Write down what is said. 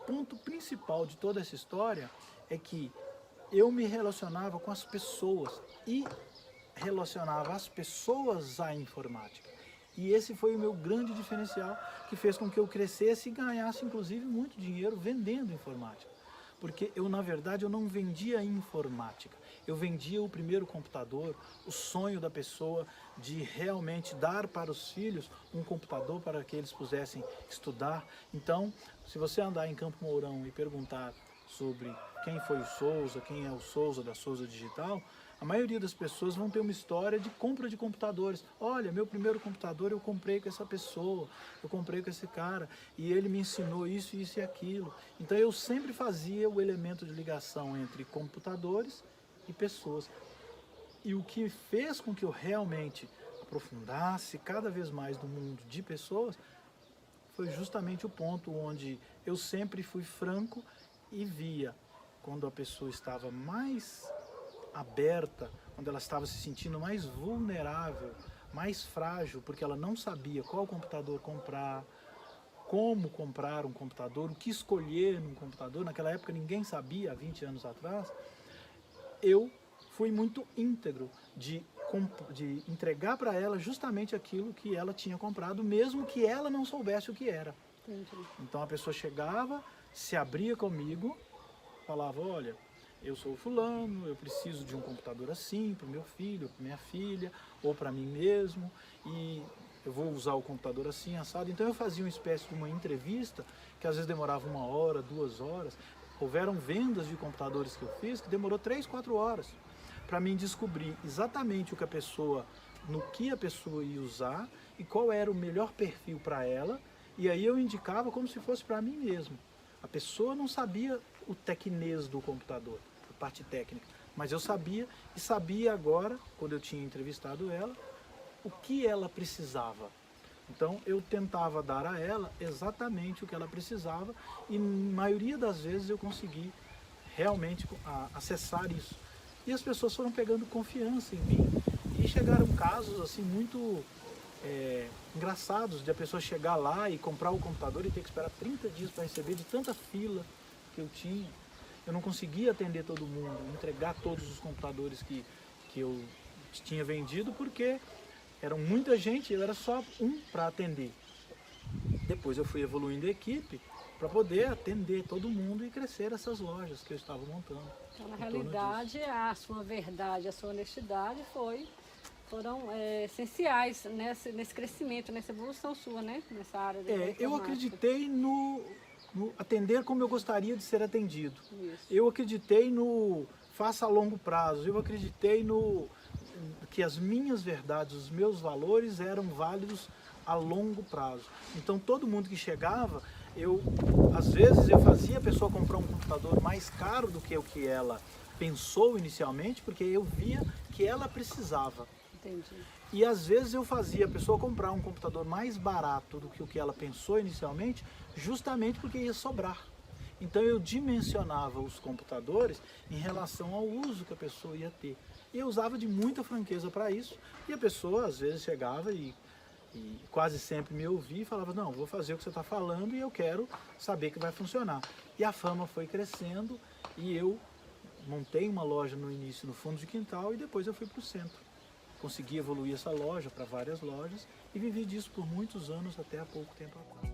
ponto principal de toda essa história é que eu me relacionava com as pessoas e relacionava as pessoas à informática. E esse foi o meu grande diferencial, que fez com que eu crescesse e ganhasse, inclusive, muito dinheiro vendendo informática. Porque eu, na verdade, eu não vendia informática. Eu vendia o primeiro computador, o sonho da pessoa de realmente dar para os filhos um computador para que eles pudessem estudar. Então, se você andar em Campo Mourão e perguntar sobre quem foi o Souza, quem é o Souza da Souza Digital, a maioria das pessoas vão ter uma história de compra de computadores. Olha, meu primeiro computador eu comprei com essa pessoa, eu comprei com esse cara, e ele me ensinou isso, isso e aquilo. Então eu sempre fazia o elemento de ligação entre computadores e pessoas. E o que fez com que eu realmente aprofundasse cada vez mais no mundo de pessoas foi justamente o ponto onde eu sempre fui franco e via quando a pessoa estava mais aberta, quando ela estava se sentindo mais vulnerável, mais frágil, porque ela não sabia qual computador comprar, como comprar um computador, o que escolher num computador. Naquela época ninguém sabia, há 20 anos atrás. Eu fui muito íntegro de entregar para ela justamente aquilo que ela tinha comprado, mesmo que ela não soubesse o que era. Entendi. Então a pessoa chegava, se abria comigo, falava, olha, eu sou fulano, eu preciso de um computador assim para o meu filho, para minha filha, ou para mim mesmo, e eu vou usar o computador assim, assado. Então eu fazia uma espécie de uma entrevista, que às vezes demorava 1 hora, 2 horas. Houveram vendas de computadores que eu fiz que demorou 3, 4 horas, para mim descobrir exatamente o que a pessoa, no que a pessoa ia usar, e qual era o melhor perfil para ela, e aí eu indicava como se fosse para mim mesmo. A pessoa não sabia o tecnês do computador, a parte técnica, mas eu sabia, e sabia agora, quando eu tinha entrevistado ela, o que ela precisava. Então eu tentava dar a ela exatamente o que ela precisava, e na maioria das vezes eu consegui realmente acessar isso. E as pessoas foram pegando confiança em mim, e chegaram casos assim muito engraçados, de a pessoa chegar lá e comprar o computador e ter que esperar 30 dias para receber, de tanta fila que eu tinha. Eu não conseguia atender todo mundo, entregar todos os computadores que eu tinha vendido, porque eram muita gente e eu era só um para atender. Depois eu fui evoluindo a equipe para poder atender todo mundo e crescer essas lojas que eu estava montando. Então, na realidade, a sua verdade, a sua honestidade foram essenciais nesse crescimento, nessa evolução sua, né? Nessa área da Eu informática. acreditei no atender como eu gostaria de ser atendido. Isso. Eu acreditei no faça a longo prazo. Eu acreditei que as minhas verdades, os meus valores eram válidos a longo prazo. Então todo mundo que chegava, às vezes eu fazia a pessoa comprar um computador mais caro do que o que ela pensou inicialmente, porque eu via que ela precisava. Entendi. E às vezes eu fazia a pessoa comprar um computador mais barato do que o que ela pensou inicialmente, justamente porque ia sobrar. Então eu dimensionava os computadores em relação ao uso que a pessoa ia ter. E eu usava de muita franqueza para isso, e a pessoa às vezes chegava e quase sempre me ouvia e falava, não, vou fazer o que você está falando e eu quero saber que vai funcionar. E a fama foi crescendo, e eu montei uma loja no início no fundo de quintal, e depois eu fui para o centro. Consegui evoluir essa loja para várias lojas e vivi disso por muitos anos, até há pouco tempo atrás.